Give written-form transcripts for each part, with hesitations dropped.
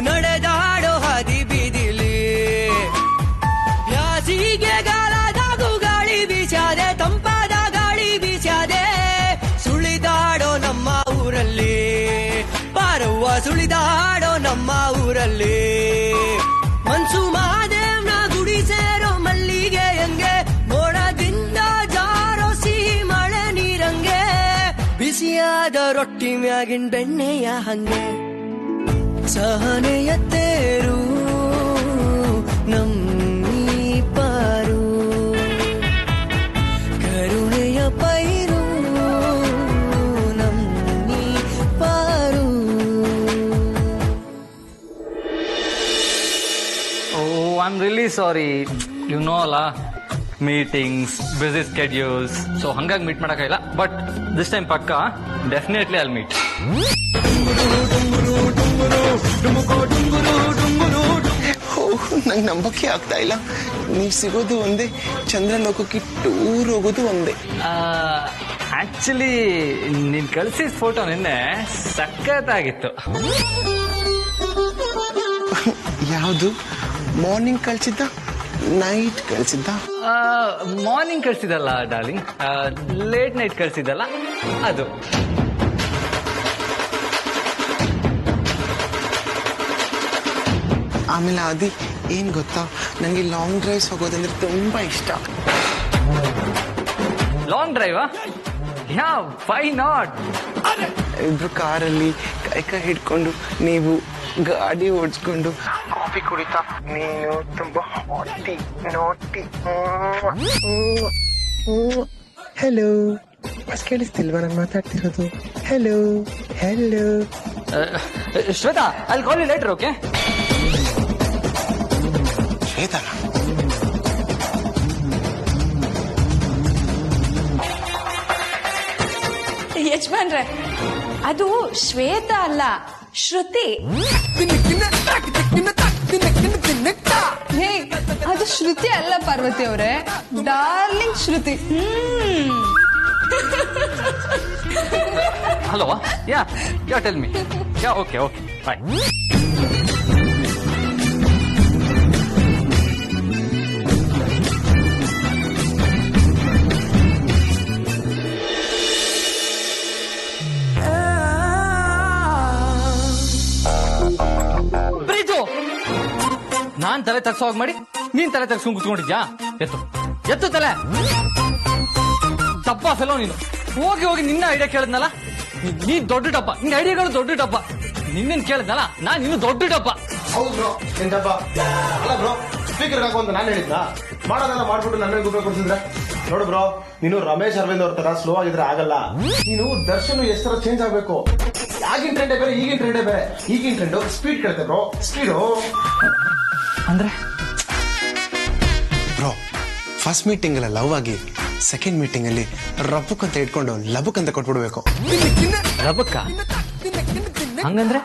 ನಡೆದಾಡೋ ಹದಿ ಬೀದಿಲಿ ಬ್ಯಾಸಿಗೆ ಗಾಲದಾಗೂ ಗಾಳಿ ಬೀಸಾದೆ ತಂಪಾದ ಗಾಳಿ ಬೀಸಾದೆ ಸುಳಿದಾಡೋ ನಮ್ಮ ಊರಲ್ಲಿ ಪಾರವ್ವ ಸುಳಿದಾಡೋ ನಮ್ಮ ಊರಲ್ಲಿ ಮನ್ಸು ಮಹಾದೇವ್ನ ಗುಡಿ ಸೇರೋ ಮಲ್ಲಿಗೆ ಹಂಗೆ ಮೋಡದಿಂದ ಜಾರೋ ಸಿಹಿ ಮಳೆ ನೀರಂಗೆ ಬಿಸಿಯಾದ ರೊಟ್ಟಿ ಮ್ಯಾಗಿನ ಬೆಣ್ಣೆಯ ಹಂಗೆ ಸಹನೆಯ ತೇರು ನಮ್ಮೀ ಪಾರು ಕರುಣೆಯ ಪೈರು ನಮ್ಮೀ ಪಾರು. I'm really sorry. You know ಅಲ್ಲ ಮೀಟಿಂಗ್ಸ್ ಬಿಸಿ ಸ್ಕೆಡ್ಯೂಲ್ಸ್ ಸೊ ಹಂಗಾಗಿ ಮೀಟ್ ಮಾಡೋಕ್ಕಾಗಿಲ್ಲ ಬಟ್ ದಿಸ್ ಟೈಮ್ ಪಕ್ಕ ಡೆಫಿನೆಟ್ಲಿ ಐಲ್ ಮೀಟ್. ನಂಗೆ ನಂಬಕ್ಕೆ ಆಗ್ತಾ ಇಲ್ಲ. ನೀವು ಸಿಗೋದು ಒಂದೇ, ಚಂದ್ರಲೋಕಕ್ಕೆ ಟೂರ್ ಹೋಗೋದು ಒಂದೇ. ಆಕ್ಚುಲಿ ನೀನ್ ಕಳ್ಸಿದ ಫೋಟೋ ನಿನ್ನೆ ಸಖತ್ತಾಗಿತ್ತು. ಯಾವುದು? ಮಾರ್ನಿಂಗ್ ಕಳ್ಸಿದ್ದ, ನೈಟ್ ಕಳ್ಸಿದ್ದ? ಮಾರ್ನಿಂಗ್ ಕಳ್ಸಿದಲ್ಲ ಡಾರ್ಲಿಂಗ್, ಲೇಟ್ ನೈಟ್ ಕಳ್ಸಿದ್ದಲ್ಲ ಅದು. ಆಮೇಲೆ ಅದಿ ಏನ್ ಗೊತ್ತಾ, ನನಗೆ ಲಾಂಗ್ ಡ್ರೈವ್ಸ್ ಹೋಗೋದಂದ್ರೆ ತುಂಬಾ ಇಷ್ಟ. ಲಾಂಗ್ ಡ್ರೈವಾ? Yeah, why not? ಇಬ್ರು ಕಾರಲ್ಲಿ ಕೈ ಹಿಡ್ಕೊಂಡು ನೀವು ಗಾಡಿ ಓಡಿಸ್ಕೊಂಡು ಕಾಫಿ ಕುಡಿತಾ, ನೀನು ತುಂಬಾ ಹಾಟಿ ನೋಟಿ. ಹೆಲೋ, ಬಸ್ ಕೇಳಿಸ್ತಿಲ್ವಾ ನಾನು ಮಾತಾಡ್ತಿರೋದು? Hello hello. ಶ್ವೇತಾ, ಅಲ್ಲಿ call you later, okay? Shweta? ಯಜಮಾನ್ರೆ, ಅದು ಶ್ವೇತಾ ಅಲ್ಲ, ಶ್ರುತಿ. ಹೇ, ಅದು ಶ್ರುತಿ ಅಲ್ಲ ಪಾರ್ವತಿ ಅವರೇ, ಡಾರ್ಲಿಂಗ್ ಶ್ರುತಿ. ಹಲೋ, ಯಾ ಟೆಲ್ ಮಿ. ಯಾ, ಓಕೆ ಓಕೆ ಬಾಯ್. ನಾನ್ ತಲೆ ತಗ್ಸೋ ಹೋಗಿ ಮಾಡಿ ನೀನ್ ತಲೆ ತಗ್ಸ್ಕೊಂಡ್ ಕುತ್ಕೊಂಡಿದ್ಯಾ? ಎತ್ತು ತಲೆ. ತಪ್ಪ ಫೆಲೋ ನೀನು. ಹೋಗಿ ನಿನ್ನ ಐಡಿಯಾ ಕೇಳಿದ್ನಲ್ಲ, ನೀ ದೊಡ್ಡ ಡಬ್ಬ. ನಿನ್ನ ಐಡಿಯಾಗಳು ದೊಡ್ಡ ಡಬ್ಬ. ನಿನ್ನ ಕೇಳಿದ್ನಲ್ಲ, ನಾನ್ ಇನ್ನು ದೊಡ್ಡ ಡಬ್ಬ. ಹೌದು ಬ್ರೋ, ನಿನ್ ಡಬ್ಬ ಅಲ್ಲ ಬ್ರೋ. ಸ್ಪೀಕರ್ ಹಾಕು ಅಂತ ನಾನು ಹೇಳಿದ್ನ, ಮಾಡೋದನ್ನ ಮಾಡ್ಬಿಟ್ಟು ನನ್ನ ಗುಬ್ಬೆ ಕೊಡ್ಸಿದ್ರೆ. ನೋಡು ಬ್ರೋ, ನೀನು ರಮೇಶ್ ಅರವಿಂದ್ ಅವ್ರ ತರ ಸ್ಲೋ ಆಗಿದ್ರೆ ಆಗಲ್ಲ. ನೀನು ದರ್ಶನ್ ಎಷ್ಟರ ಚೇಂಜ್ ಆಗ್ಬೇಕು. ಆಗಿನ ಟ್ರೆಂಡೇ ಬೇರೆ, ಈಗಿನ ಟ್ರೆಂಡೇ ಬೇರೆ. ಈಗಿನ ಟ್ರೆಂಡ್ ಸ್ಪೀಡ್ ಕೇಳುತ್ತೆ ಬ್ರೋ, ಸ್ಪೀಡು. ಅಂದ್ರೆ ಬ್ರೋ, ಫಸ್ಟ್ ಮೀಟಿಂಗ್ ಅಲ್ಲ ಲವ್ ಆಗಿ, ಸೆಕೆಂಡ್ ಮೀಟಿಂಗ್ ಅಲ್ಲಿ ರಬ್ಬಕ್ ಅಂತ ಇಟ್ಕೊಂಡು ಲಬಕ್ ಅಂತ ಕೊಟ್ಬಿಡ್ಬೇಕು. ರಬಕ್ಕ? ಹಂಗಂದ್ರೆ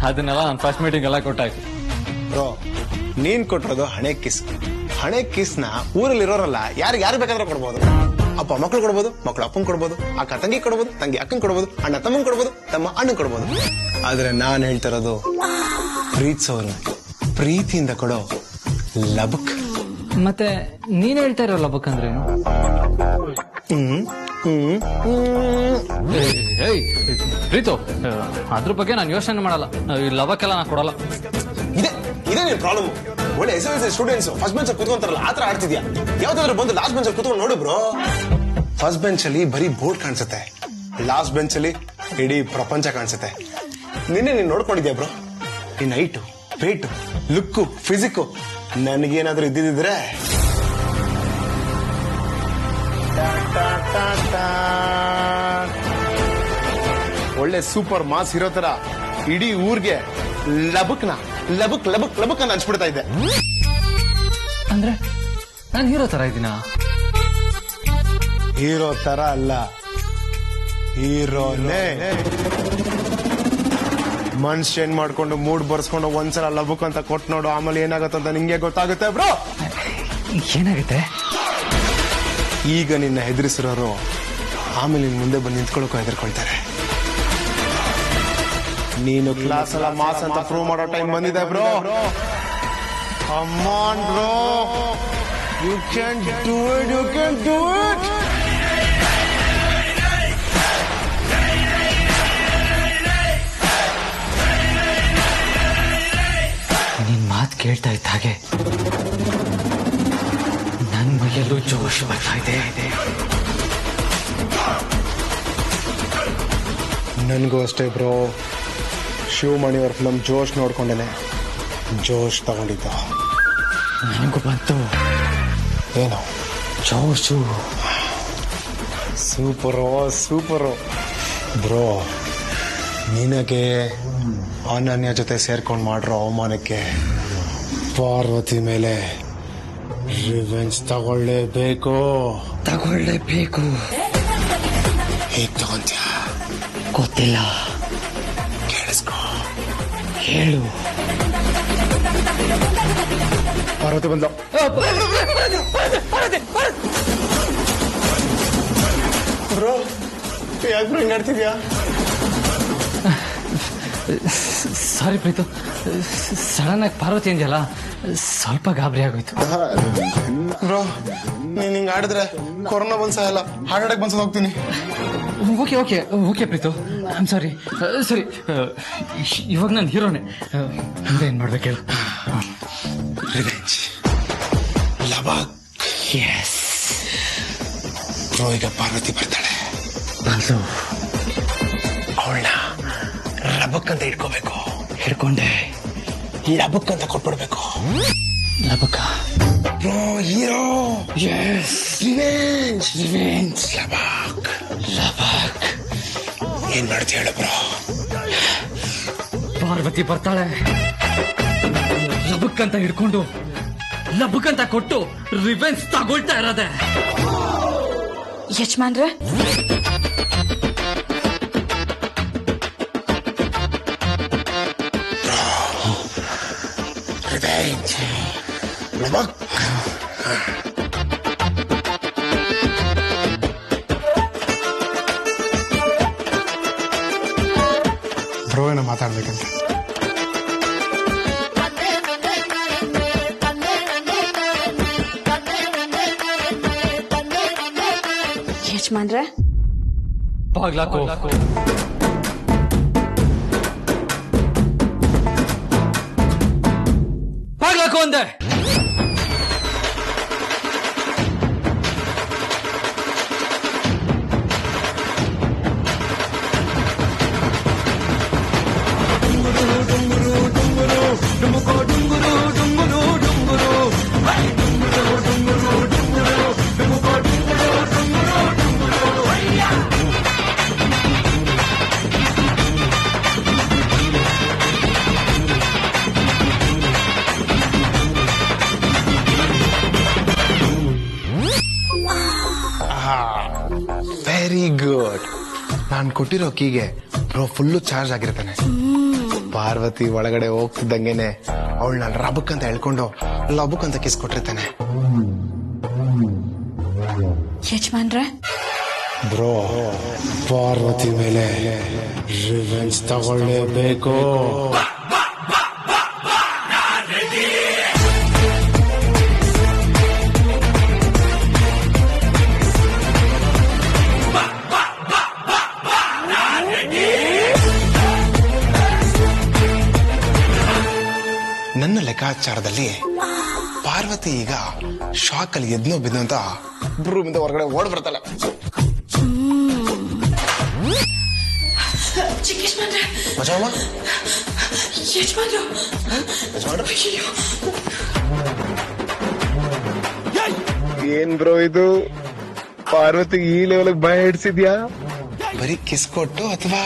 ಅದನ್ನೆಲ್ಲ ನಾನು ಫಸ್ಟ್ ಮೀಟಿಂಗ್ ಎಲ್ಲ ಕೊಟ್ಟಾಯ್ತು. ಬ್ರೋ, ನೀನ್ ಕೊಟ್ಟಿರೋದು ಹಣೆ ಕಿಸ್. ಹಣೆ ಕಿಸ್ನ ಊರಲ್ಲಿರೋರಲ್ಲ ಯಾರು ಬೇಕಾದ್ರೆ ಕೊಡ್ಬೋದು. ಅಪ್ಪ ಮಕ್ಳು ಕೊಡ್ಬೋದು, ಮಕ್ಳು ಅಪ್ಪನ್ ಕೊಡ್ಬೋದು, ಅಕ್ಕ ತಂಗಿ ಕೊಡ್ಬೋದು, ತಂಗಿ ಅಕ್ಕನ್ ಕೊಡ್ಬೋದು, ಅಣ್ಣ ತಮ್ಮನ್ ಕೊಡ್ಬೋದು, ತಮ್ಮ ಅಣ್ಣನ್ ಕೊಡ್ಬೋದು. ಆದ್ರೆ ನಾನ್ ಹೇಳ್ತಿರೋದು ಪ್ರೀತಿಸೋರು ಪ್ರೀತಿಯಿಂದ ಕೊಡೋ ಲಬಕ್. ಮತ್ತೆ ನೀನ್ ಹೇಳ್ತಾ ಇರೋ ಲಬಕ್ ಅಂದ್ರೆ ಪ್ರೀತು, ಅದ್ರ ಬಗ್ಗೆ ನಾನು ಯೋಚನೆ ಮಾಡಲ್ಲ. ಈ ಲಬಕ್ಕೆಲ್ಲ ನಾನು ಕೊಡಲ್ಲ. ಇದೇ ನಿನ್ ಪ್ರಾಬ್ಲಮ್. ಒಳ್ಳೆ SSLC ಸ್ಟೂಡೆಂಟ್ಸ್ ಫಸ್ಟ್ ಬೆಂಚ್ ಕೂತ್ಕೊಂತಾರಲ್ಲ, ಆತರ ಆಡ್ತಿದ್ಯಾ? ಯಾವ್ದಾದ್ರು ಬಂದು ಲಾಸ್ಟ್ ಬೆಂಚ್ ಕೂತ್ಕೊಂಡು ನೋಡು ಬ್ರೋ. ಫಸ್ಟ್ ಬೆಂಚ್ ಅಲ್ಲಿ ಬರೀ ಬೋರ್ಡ್ ಕಾಣಿಸುತ್ತೆ, ಲಾಸ್ಟ್ ಬೆಂಚ್ ಅಲ್ಲಿ ಇಡೀ ಪ್ರಪಂಚ ಕಾಣಿಸುತ್ತೆ. ನಿನ್ನೆ ನೀನ್ ನೋಡ್ಕೊಂಡಿದ್ಯಾ ಬ್ರೋ? ನಿನ್ ಹೈಟು, ವೇಟು, ಲುಕ್ಕು, ಫಿಸಿಕ್ಕು ನನಗೇನಾದ್ರೂ ಇದ್ದಿದ್ರೆ ಒಳ್ಳೆ ಸೂಪರ್ ಮಾಸ್ ಇರೋ ತರ ಇಡೀ ಊರ್ಗೆ ಲಬಕ್ ಅಂತ ಹಂಚ್ಬಿಡ್ತಾ ಇದ್ದೆ. ಅಂದ್ರೆ ನಾನು ಹೀರೋ ತರ ಇದ್ದೀನ? ಹೀರೋ ತರ ಅಲ್ಲ, ಹೀರೋನೇ. ಮನ್ಸ್ ಚೇಂಜ್ ಮಾಡ್ಕೊಂಡು ಮೂಡ್ ಬರ್ಸ್ಕೊಂಡು ಒಂದ್ಸಲ ಲಬಕ್ ಅಂತ ಕೊಟ್ಟು ನೋಡು, ಆಮೇಲೆ ಏನಾಗತ್ತಂತ ನಿಂಗೆ ಗೊತ್ತಾಗುತ್ತೆ ಬ್ರೋ. ಏನಾಗುತ್ತೆ? ಈಗ ನಿನ್ನ ಹೆದರಿಸಿರೋರು ಆಮೇಲೆ ನಿನ್ ಮುಂದೆ ಬಂದು ನಿಂತ್ಕೊಳ್ಳೋಕೆ ಹೆದರ್ಕೊಳ್ತಾರೆ. ನೀನು ಕ್ಲಾಸ್ ಎಲ್ಲ ಮಾಸ್ ಅಂತ ಪ್ರೂವ್ ಮಾಡೋ ಟೈಮ್ ಬಂದಿದೆ bro. Come on bro, you can do it, you can do it. ನಿನ್ ಮಾತು ಕೇಳ್ತಾ ಇದ್ದ ಹಾಗೆ ನನ್ ಮೈಯಲ್ಲೂ ಜೋಶ್ ಬರ್ತಾ ಇದೆ. ನನಗೂ ಅಷ್ಟೇ ಬ್ರೋ. ಶಿವಮಣಿ ಅವ್ರ ಫಿಲಮ್ ಜೋಶ್ ನೋಡ್ಕೊಂಡೇನೆ ಜೋಶ್ ತಗೊಂಡಿದ್ದ. ನನಗೂ ಬಂತು ಏನು ಜೋಶು. Super super bro. ನಿನಗೆ ಅನನ್ಯ ಜೊತೆ ಸೇರ್ಕೊಂಡು ಮಾಡಿರೋ ಅವಮಾನಕ್ಕೆ ಪಾರ್ವತಿ ಮೇಲೆ ರಿವೆಂಜ್ ತಗೊಳ್ಳೇಬೇಕು. ಹೇಗ್ ತಗೊಂತ್ಯಾ ಗೊತ್ತಿಲ್ಲ, ಕೇಳಿಸ್ಕೋ. ಹೇಳು. ಪಾರ್ವತಿ ಬಂದ. ಬ್ರೋ ಯಾಕೆ ಬ್ರೋ ಹಿಂಗಾಡ್ತಿದ್ಯಾ? ಸಾರಿ ಪ್ರೀತು, ಸಡನ್ ಆಗಿ ಪಾರ್ವತಿ ಅಂದ್ಯಲ್ಲ, ಸ್ವಲ್ಪ ಗಾಬರಿ ಆಗೋಯ್ತು. ಬ್ರೋ ನೀನ್ ಹಿಂಗ್ ಆಡಿದ್ರೆ ಕೊರೋನಾ ಬಂದ್ಸಲ್ಲ, ಹಾರ್ಟ್ ಅಟ್ಯಾಕ್ ಬಂದ್ಸದ್ ಹೋಗ್ತೀನಿ. Okay okay okay Preethu, I'm sorry. ಸರಿ, ಇವಾಗ ನಾನು ಹೀರೋನೆ, ಮುಂದೆ ಏನ್ ಮಾಡ್ಬೇಕು ಹೇಳು? ರಿವೆಂಜ್ ಲಬಾಕ್. ಎಸ್ ಬ್ರೋ, ಈಗ ಪಾರ್ವತಿ ಬರ್ತಾಳೆ. ಬಂತು. ಅವಳನ್ನ ರಬಕ್ ಅಂತ ಇಟ್ಕೋಬೇಕು. ಹಿಡ್ಕೊಂಡೆ. ಲಬಕ್ ಅಂತ ಕೊಟ್ಬಿಡ್ಬೇಕು. ಲಬಕ. Bro hero. Yes, revenge revenge. ಲಬಾಕ್. ಲಬಕ್. ಏನ್ ಮಾಡ್ತೀಯ ಹೇಳು ಬ್ರೋ? ಪಾರ್ವತಿ ಬರ್ತಾಳೆ, ಲಬಕ್ ಅಂತ ಹಿಡ್ಕೊಂಡು ಲಬಕ್ ಅಂತ ಕೊಟ್ಟು ರಿವೆಂಜ್ ತಗೊಳ್ತಾ ಇರೋದೆ. ಯಜಮಾನ್ರೆ, ರಿವೆಂಜ್ ಲಬಾಕ್. ಬ್ರೋ ಏನೋ ಮಾತಾಡ್ಬೇಕಂತ. ಯಜಮಾನ್ರೆ, ಬಾಗ್ಲಾಕೋ. ಬಾಗ್ಲಾಕೋ ಅಂದೆ. Very good. ನಾನು ಕೊಟ್ಟಿರೋ ಕೀಗೆ ಬ್ರೋ ಫುಲ್ಲು ಚಾರ್ಜ್ ಆಗಿರ್ತಾನೆ. ಪಾರ್ವತಿ ಒಳಗಡೆ ಹೋಗ್ತಿದ್ದಂಗೆನೆ ಅವಳು ನಾನು ರಬಕ್ ಅಂತ ಹೇಳ್ಕೊಂಡು ಲಬಕ್ ಅಂತ ಕಿಸ್ ಕೊಟ್ಟಿರ್ತಾನೆ. ಯಜಮಾನ್ರೆ, ಬ್ರೋ ಪಾರ್ವತಿ ಮೇಲೆ ರಿವೆಂಜ್ ತಗೊಳ್ಳೇಬೇಕು. ನನ್ನ ಲೆಕ್ಕಾಚಾರದಲ್ಲಿ ಪಾರ್ವತಿ ಈಗ ಶಾಕ್ ಅಲ್ಲಿ ಎದ್ನೋ ಬಿದ್ನೋ ಅಂತ ರೂಮಿಂದ ಹೊರಗಡೆ ಓಡ್ ಬರ್ತಾಳೆ. ಮಜಾಮ ಏನ್ ಬ್ರೋ ಇದು? ಪಾರ್ವತಿ ಈ ಲೆವೆಲ್ ಭಯ ಹಿಡ್ಸಿದ್ಯಾ? ಬರೀ ಕಿಸ್ ಕೊಟ್ಟು ಅಥವಾ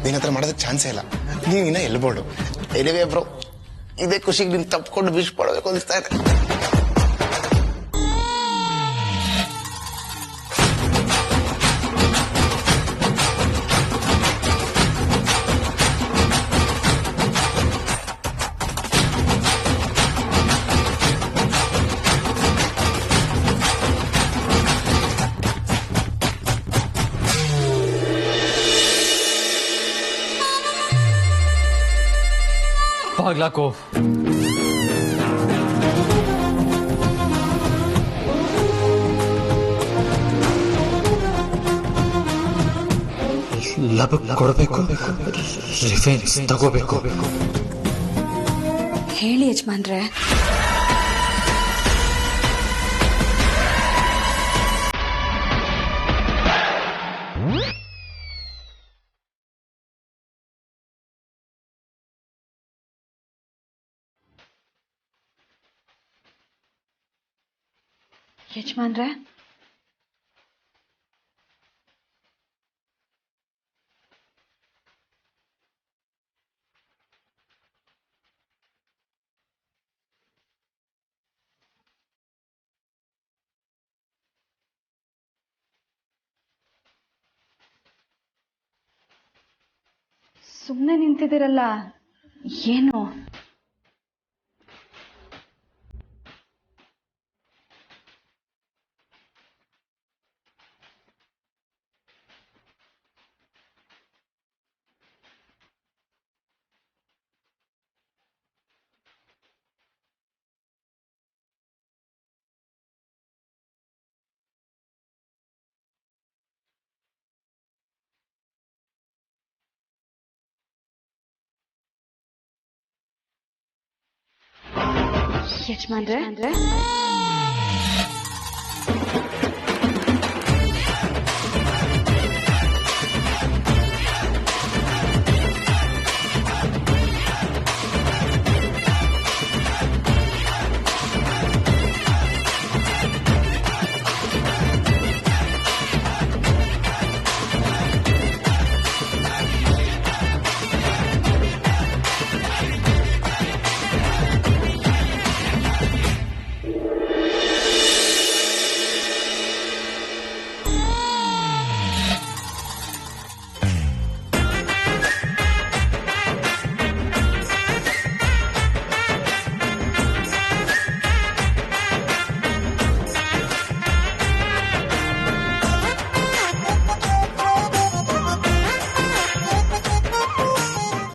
ನಿನ್ನ ಹತ್ರ ಮಾಡೋದಕ್ಕೆ ಚಾನ್ಸೇ ಇಲ್ಲ. ನೀವಿನ್ನ ಎಲ್ಬೋಡು. ಎನಿವೇ ಬ್ರೋ, ಇದೇ ಖುಷಿಗೆ ನೀನ್ ತಪ್ಕೊಂಡು ವಿಶ್ ಪಡಬೇಕು ಅನಿಸ್ತಾ ಇದೆ. ಬಾಗ್ಲಾಕೋ. ಲಬಕ್ ಕೊಡಬೇಕು, ರಿವೆಂಜ್ ತಗೋಬೇಕು. ಹೇಳಿ ಯಜಮಾನ್ರೆ. ಯಜಮಾನ್ರೆ, ಸುಮ್ಮನೆ ನಿಂತಿದ್ದೀರಲ್ಲ, ಏನು? ಯಜಮಾನ್ರೆ,